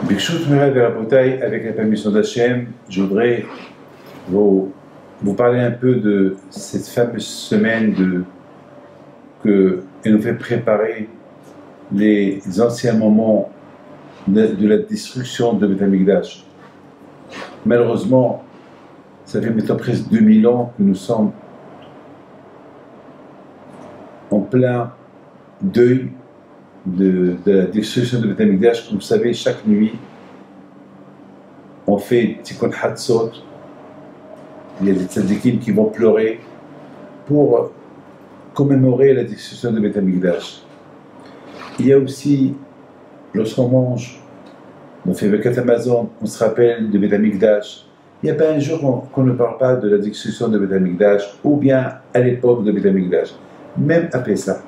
Bikshut Merav et Rabotai, avec la permission d'Hachem, je voudrais vous parler un peu de cette fameuse semaine qui nous fait préparer les anciens moments de la destruction de Beth Amikdash. Malheureusement, ça fait maintenant presque 2000 ans que nous sommes en plein deuil de la destruction de Beth Amikdash. Comme vous savez, chaque nuit, on fait Tikkun Hatzot. Il y a des tzadikim qui vont pleurer pour commémorer la destruction de Beth Amikdash. Il y a aussi, lorsqu'on mange, on fait Birkat Hamazon, on se rappelle de Beth Amikdash. Il n'y a pas un jour qu'on ne parle pas de la destruction de Beth Amikdash, ou bien à l'époque de Beth Amikdash. Même à Pessah.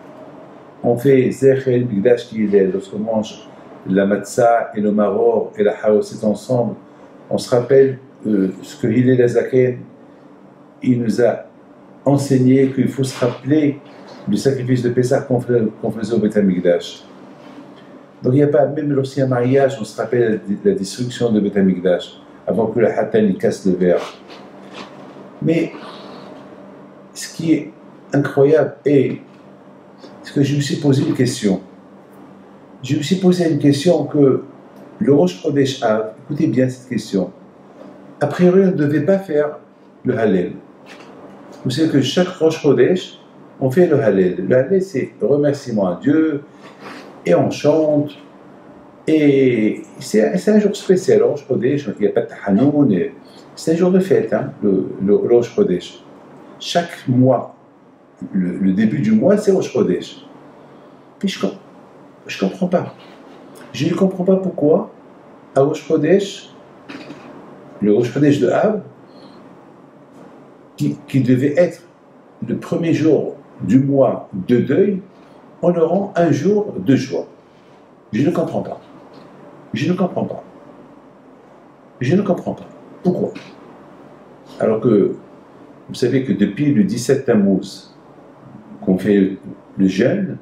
On fait Zechel Mikdash qui est lorsqu'on mange la matzah et le maror et la haroset ensemble, on se rappelle ce que Hillel Azaken il nous a enseigné qu'il faut se rappeler du sacrifice de Pessah qu'on faisait au Beth Amikdash. Donc il n'y a pas, même lorsqu'il y a un mariage, on se rappelle la destruction de Beth Amikdash avant que le Hatan il casse le verre. Mais ce qui est incroyable est que je me suis posé une question. Je me suis posé une question que le Rosh Chodesh Av, écoutez bien cette question. A priori, on ne devait pas faire le Hallel. Vous savez que chaque Rosh Chodesh, on fait le Hallel. Le Hallel, c'est le remerciement à Dieu, et on chante, et c'est un jour spécial, le Rosh Chodesh, il n'y a pas de Tahanoun, c'est un jour de fête, hein, le Rosh Chodesh. Chaque mois, le début du mois, c'est Rosh Chodesh. Puis je ne comprends pas. Je ne comprends pas pourquoi, à Rosh Chodesh, le Rosh Chodesh de Av, qui devait être le premier jour du mois de deuil, on le rend un jour de joie. Je ne comprends pas. Je ne comprends pas. Je ne comprends pas. Pourquoi? Alors que, vous savez que depuis le 17 Tammuz, qu'on fait le jeûne,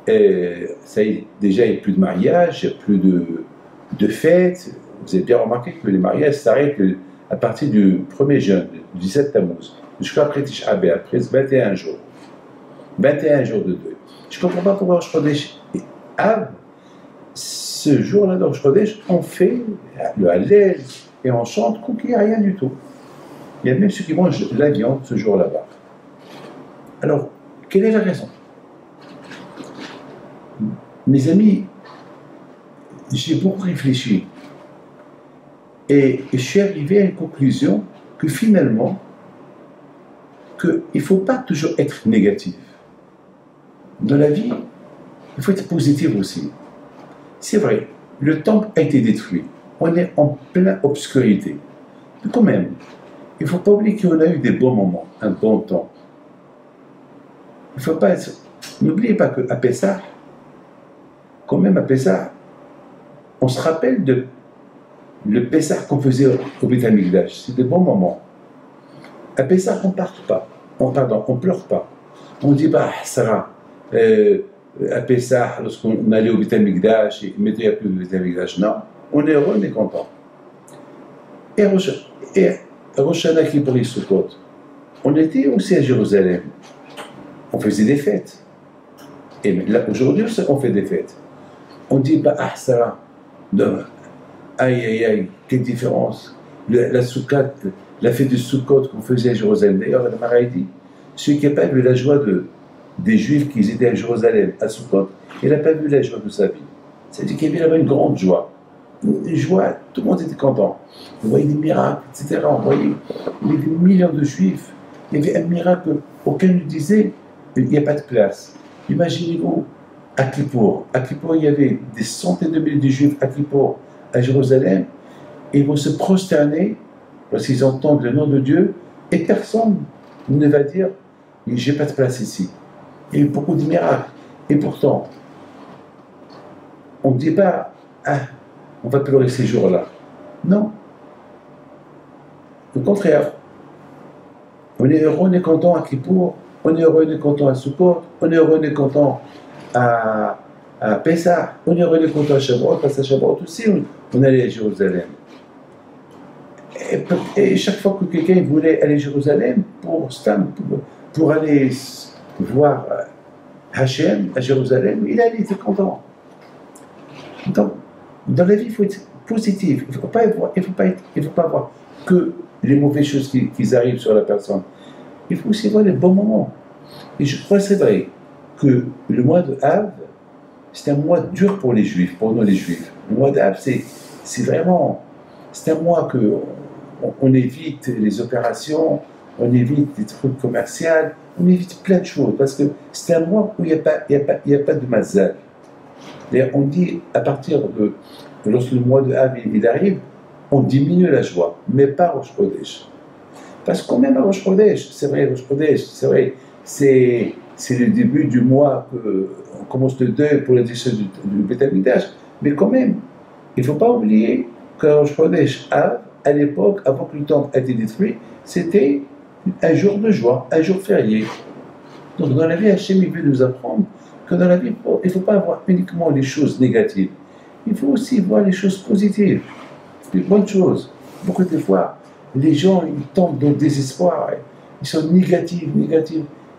et ça y est, déjà il n'y a plus de mariage, il n'y a plus de fêtes. Vous avez bien remarqué que les mariages s'arrêtent à partir du premier jeûne, du 17 Tammuz, jusqu'après Tisha B'Av, après 21 jours. 21 jours de deuil. Je ne comprends pas pourquoi Rosh Chodesh Av, ce jour-là dans Rosh Chodesh, on fait le Hallel et on chante comme qu'il n'y a rien du tout. Il y a même ceux qui mangent la viande ce jour-là-bas. Alors, quelle est la raison? Mes amis, j'ai beaucoup réfléchi et je suis arrivé à une conclusion que finalement, qu'il ne faut pas toujours être négatif. Dans la vie, il faut être positif aussi. C'est vrai, le temple a été détruit, on est en pleine obscurité. Mais quand même, il ne faut pas oublier qu'on a eu des bons moments, un bon temps. Il ne faut pas être... N'oubliez pas qu'à Pessah, quand même à Pessah, on se rappelle de le Pessah qu'on faisait au Beth Amikdash. C'est des bons moments. À Pessah, on ne part pas. On ne pleure pas. On dit, bah, Sarah, à Pessah, lorsqu'on allait au Beth Amikdash, et maintenant il n'y a plus de Beth Amikdash. Non, on est heureux, on est content. Et Rosh Hashanah qui brille Sukkot, on était aussi à Jérusalem. On faisait des fêtes. Et là, aujourd'hui, on fait des fêtes. On dit, bah, ah, Sarah, aïe, aïe, aïe, quelle différence. La fête de Sukkot qu'on faisait à Jérusalem. D'ailleurs, la Mara dit, celui qui n'a pas vu la joie des Juifs qui étaient à Jérusalem, à Sukkot, il n'a pas vu la joie de sa vie. C'est-à-dire qu'il y avait une grande joie. Une joie, tout le monde était content. On voyait des miracles, etc. On voyait des millions de Juifs. Il y avait un miracle auquel nous disait, il n'y a pas de place. Imaginez-vous, à Kippour. À Kippour, il y avait des centaines de milliers de Juifs à Kippour, à Jérusalem, et ils vont se prosterner lorsqu'ils entendent le nom de Dieu, et personne ne va dire « j'ai pas de place ici ». Il y a eu beaucoup de miracles. Et pourtant, on ne dit pas « ah, on va pleurer ces jours-là ». Non. Au contraire, on est heureux, on est content à Kippour, on est heureux, on est content à Sukkot, on est heureux, on est content à à Pessah, on est revenu contre Shavuot, parce qu'à Shavuot aussi, on allait à Jérusalem. Et chaque fois que quelqu'un voulait aller à Jérusalem pour aller voir Hachem à Jérusalem, il allait, il était content. Donc, dans la vie, il faut être positif. Il ne faut pas voir que les mauvaises choses qui arrivent sur la personne. Il faut aussi voir les bons moments. Et je crois que c'est vrai que le mois de Av, c'est un mois dur pour les Juifs, pour nous les Juifs. Le mois d'Av, c'est vraiment, c'est un mois que on évite les opérations, on évite les trucs commerciaux, on évite plein de choses, parce que c'est un mois où il n'y a pas de mazal. D'ailleurs, on dit, à partir de, lorsque le mois de Av il arrive, on diminue la joie, mais pas Rosh Chodesh. Parce que quand même à Rosh Chodesh, c'est vrai, Rosh Chodesh, c'est vrai, c'est le début du mois qu'on commence le deuil pour la destruction du Beth Amikdash, mais quand même, il ne faut pas oublier que Rosh Chodesh Av, à l'époque, avant que le temple ait été détruit, c'était un jour de joie, un jour férié. Donc dans la vie, Hachem veut nous apprendre que dans la vie, il ne faut pas voir uniquement les choses négatives. Il faut aussi voir les choses positives, les bonnes choses. Beaucoup de fois, les gens ils tombent dans le désespoir, ils sont négatifs.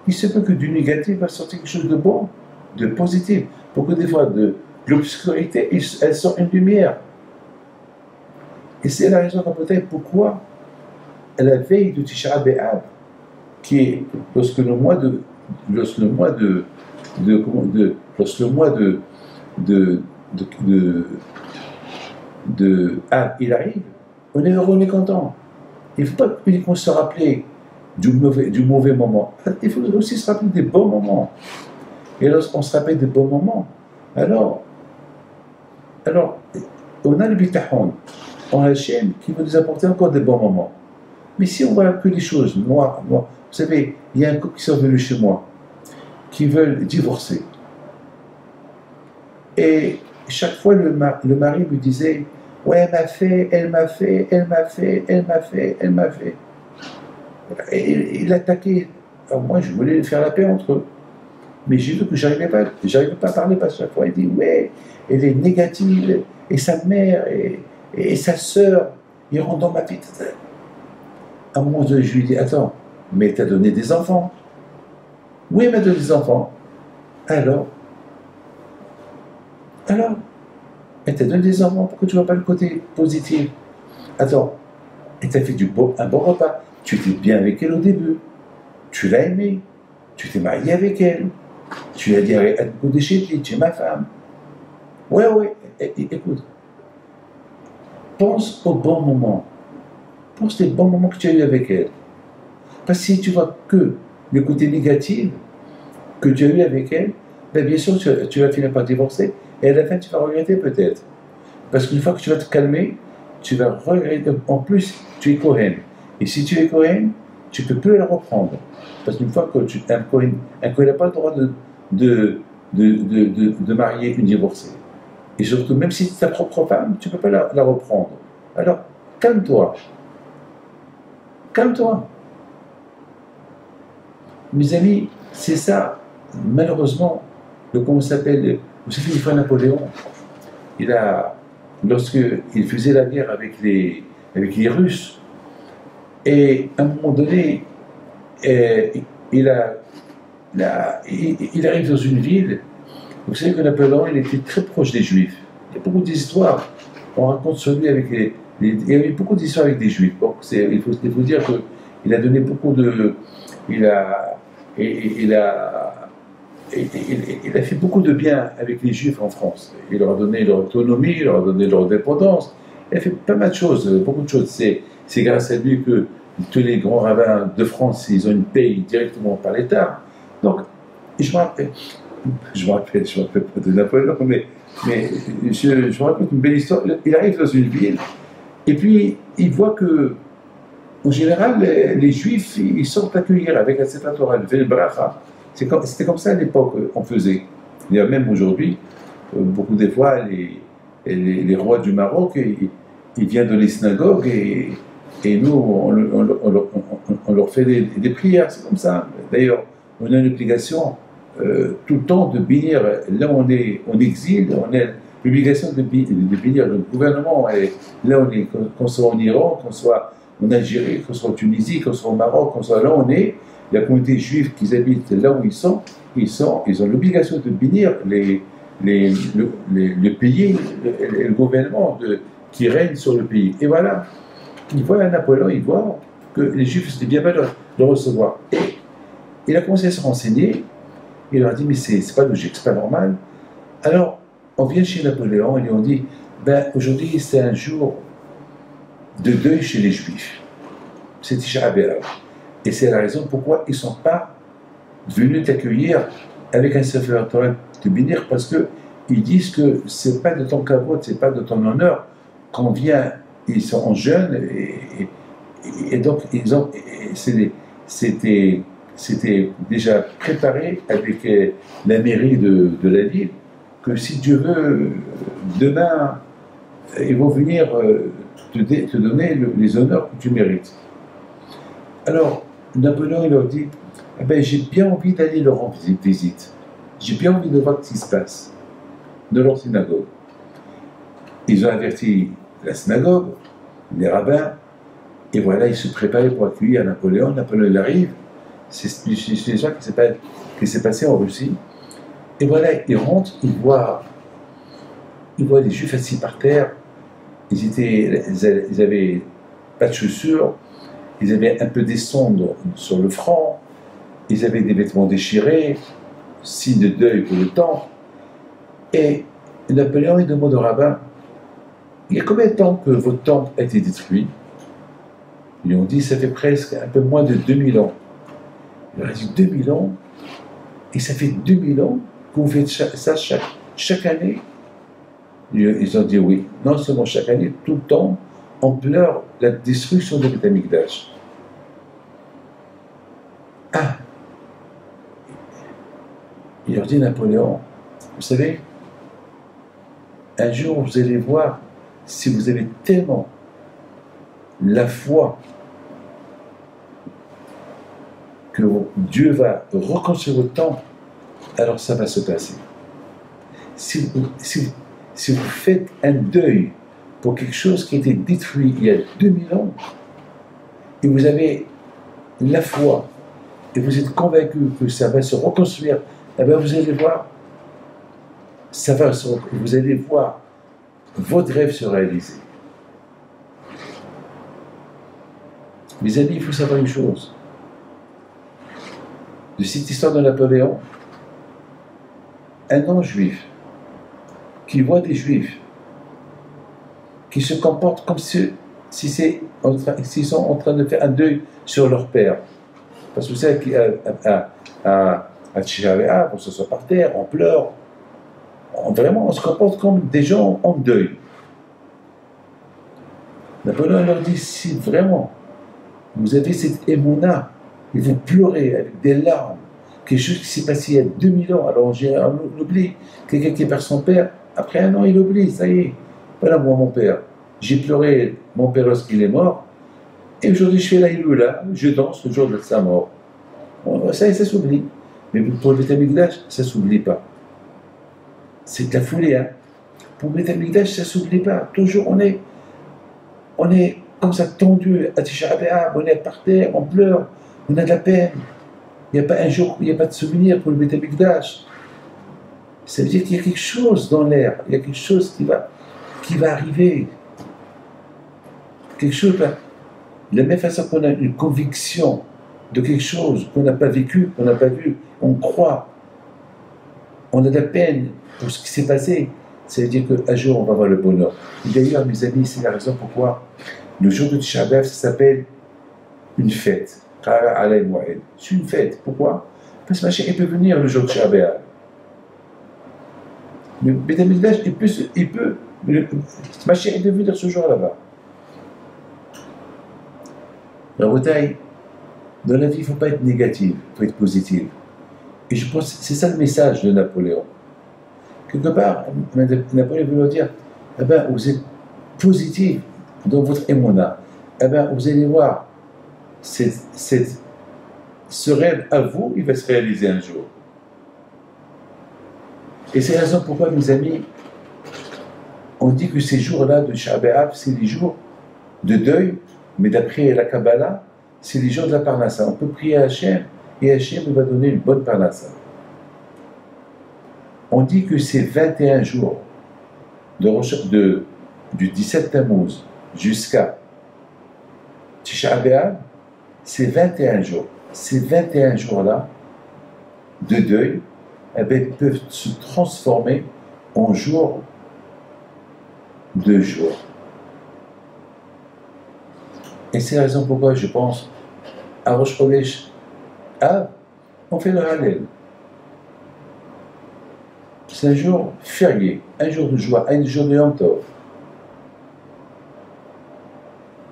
Il se peut que du négatif va sortir quelque chose de bon, de positif. Beaucoup de fois, de l'obscurité, elle sort une lumière. Et c'est la raison peut-être pourquoi, à la veille de Tisha B'Av, qui est lorsque le mois de Av il arrive, on est heureux, on est content. Il ne faut pas uniquement se rappeler du mauvais moment. Il faut aussi se rappeler des bons moments. Et lorsqu'on se rappelle des bons moments, alors on a le bitachon, on a Hachem qui va nous apporter encore des bons moments. Mais si on voit que les choses, moi, vous savez, il y a un couple qui sont venus chez moi, qui veulent divorcer. Et chaque fois, le mari me disait, ouais, elle m'a fait. Et il attaquait. Alors moi, je voulais faire la paix entre eux. Mais j'ai vu que j'arrivais pas à parler parce que chaque fois, il dit, ouais, elle est négative, et sa mère, et sa sœur, ils rentrent dans ma vie. À un moment donné, je lui dis, attends, mais t'as donné des enfants. Oui, elle m'a donné des enfants. Alors, elle t'a donné des enfants, pourquoi tu ne vois pas le côté positif? Attends, elle t'a fait un bon repas. Tu étais bien avec elle au début. Tu l'as aimée. Tu t'es marié avec elle. Tu lui as dit, tu es ma femme. Ouais, écoute. Pense aux bons moments. Pense les bons moments que tu as eu avec elle. Parce que si tu vois que le côté négatif que tu as eu avec elle, ben bien sûr, tu vas finir par divorcer. Et à la fin, tu vas regretter peut-être. Parce qu'une fois que tu vas te calmer, tu vas regretter. En plus, tu es Kohen. Et si tu es Kohen, tu ne peux plus la reprendre. Parce qu'une fois que un Kohen n'a pas le droit de marier une divorcée. Et surtout, même si c'est ta propre femme, tu ne peux pas la reprendre. Alors, calme-toi. Calme-toi. Mes amis, c'est ça, malheureusement, comment s'appelle, vous savez, une fois Napoléon, lorsqu'il faisait la guerre avec les Russes, et à un moment donné, il arrive dans une ville, vous savez que Napoléon, il était très proche des Juifs. Il y a beaucoup d'histoires, on raconte sur lui avec il y a eu beaucoup d'histoires avec des Juifs. Donc il faut dire qu'il a donné beaucoup de... Il a fait beaucoup de bien avec les Juifs en France. Il leur a donné leur autonomie, il leur a donné leur indépendance. Il a fait pas mal de choses, beaucoup de choses. C'est grâce à lui que tous les grands rabbins de France, ils ont une paye directement par l'État. Donc, je me rappelle pas de Napoléon, mais je me rappelle une belle histoire. Il arrive dans une ville, et puis il voit que, en général, les Juifs, ils sortent accueillir avec la Sefer Torah, le bracha. C'était comme ça à l'époque, on faisait. Il y a même aujourd'hui, beaucoup des fois, les rois du Maroc, ils viennent dans les synagogues et nous, on leur fait des prières, c'est comme ça. D'ailleurs, on a une obligation, tout le temps de bénir. Là, on est en exil, on a l'obligation de bénir le gouvernement. Et là, on est, qu'on soit en Iran, qu'on soit en Algérie, qu'on soit en Tunisie, qu'on soit au Maroc, qu'on soit là, on est. La communauté juive qui habite là où ils ont l'obligation de bénir le pays, le gouvernement qui règne sur le pays. Et voilà, il voit à Napoléon, il voit que les Juifs étaient bien mal de le recevoir. Et il a commencé à se renseigner, il leur a dit, mais c'est pas logique, c'est pas normal. Alors, on vient chez Napoléon et lui on dit, ben aujourd'hui c'est un jour de deuil chez les Juifs. C'est Tisha B'Av. Et c'est la raison pourquoi ils ne sont pas venus t'accueillir avec un Sefer Torah de bénir, parce qu'ils disent que ce n'est pas de ton kavod, ce n'est pas de ton honneur qu'on vient, ils sont en jeûne, et donc c'était déjà préparé avec la mairie de la ville, que si Dieu veut, demain, ils vont venir te donner les honneurs que tu mérites. Alors, Napoléon, il leur dit, eh ben, j'ai bien envie d'aller leur rendre visite. J'ai bien envie de voir ce qui se passe de leur synagogue. Ils ont averti la synagogue, les rabbins, et voilà, ils se préparaient pour accueillir Napoléon. Napoléon, il arrive. C'est ça qui s'est passé en Russie. Et voilà, ils rentrent, ils voient les Juifs assis par terre. Ils avaient pas de chaussures. Ils avaient un peu des sondes sur le front, ils avaient des vêtements déchirés, signe de deuil pour le temps. Et Napoléon, il demande au rabbin, il y a combien de temps que votre temple a été détruit? Ils lui ont dit, ça fait presque un peu moins de 2000 ans. Il leur a dit, 2000 ans? Et ça fait 2000 ans que vous faites ça chaque année? Ils ont dit oui. Non seulement chaque année, tout le temps, on pleure la destruction de Beth Amikdash. Ah! Il leur dit Napoléon, vous savez, un jour vous allez voir, si vous avez tellement la foi que Dieu va reconstruire votre temple, alors ça va se passer. Si vous faites un deuil pour quelque chose qui a été détruit il y a 2000 ans, et vous avez la foi, et vous êtes convaincu que ça va se reconstruire, eh bien vous allez voir, vous allez voir votre rêve se réaliser. Mes amis, il faut savoir une chose. De cette histoire de Napoléon, un non-juif qui voit des juifs qui se comportent comme s'ils sont en train de faire un deuil sur leur père. Parce que vous savez qu'à Tisha B'Av, on se soit par terre, on pleure. Vraiment, on se comporte comme des gens en deuil. Napoléon leur dit, si vraiment vous avez cette émouna, et vous pleurez avec des larmes, quelque chose qui s'est passé il y a 2000 ans, alors on oublie, quelqu'un qui perd son père, après un an il oublie, ça y est, voilà moi mon père, j'ai pleuré mon père lorsqu'il est mort, et aujourd'hui je fais la Iloula, je danse le jour de sa mort. Ça s'oublie. Mais pour le Beth Amikdash, ça ne s'oublie pas. C'est de la folie, hein. Pour le Beth Amikdash, ça ne s'oublie pas. Toujours on est comme ça tendu à Tisha B'Av, on est par terre, on pleure, on a de la peine. Il n'y a pas un jour, il n'y a pas de souvenir pour le Beth Amikdash. Ça veut dire qu'il y a quelque chose dans l'air, il y a quelque chose qui va arriver. Quelque chose, de la même façon qu'on a une conviction de quelque chose qu'on n'a pas vécu, qu'on n'a pas vu, on croit, on a de la peine pour ce qui s'est passé, ça veut dire qu'un jour on va avoir le bonheur. Et d'ailleurs, mes amis, c'est la raison pourquoi le jour de Tisha B'Av, ça s'appelle une fête. C'est une fête. Pourquoi? Parce que Mashiach, il peut venir le jour de Tisha B'Av. Le Beth Amikdash, Mashiach peut venir ce jour là-bas. La bataille, dans la vie, il ne faut pas être négatif, il faut être positif. Et je pense que c'est ça le message de Napoléon. Quelque part, Napoléon veut leur dire, eh ben, vous êtes positif dans votre émona. Eh ben, vous allez voir, ce rêve à vous, il va se réaliser un jour. Et c'est la raison pourquoi, mes amis, on dit que ces jours-là de Tisha B'Av, c'est les jours de deuil, mais d'après la Kabbalah, c'est les jours de la Parnassa. On peut prier à Hachem, et Hachem va donner une bonne Parnassa. On dit que ces 21 jours du 17 Tammuz jusqu'à Tisha B'Av, c'est 21 jours. Ces 21 jours-là de deuil, eh bien, peuvent se transformer en jours de joie. Et c'est la raison pourquoi je pense à Rosh Chodesh, on fait le Hallel. C'est un jour férié, un jour de joie, un jour de Yom Tov.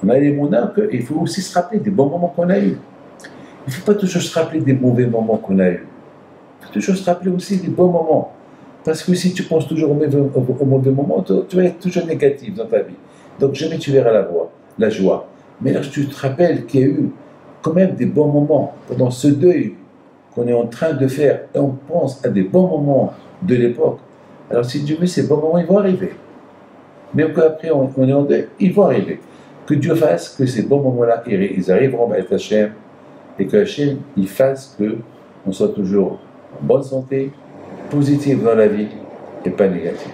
On a les monas qu'il faut aussi se rappeler des bons moments qu'on a eus. Il ne faut pas toujours se rappeler des mauvais moments qu'on a eus. Il faut toujours se rappeler aussi des bons moments. Parce que si tu penses toujours au mauvais moment, tu vas être toujours négatif dans ta vie. Donc jamais tu verras la joie. Mais là, tu te rappelles qu'il y a eu quand même des bons moments pendant ce deuil qu'on est en train de faire, et on pense à des bons moments de l'époque. Alors si Dieu veut, ces bons moments, ils vont arriver. Même qu'après on est en deuil, ils vont arriver. Que Dieu fasse que ces bons moments-là, ils arriveront à être Hachem, et que Hachem, il fasse qu'on soit toujours en bonne santé, positive dans la vie, et pas négative.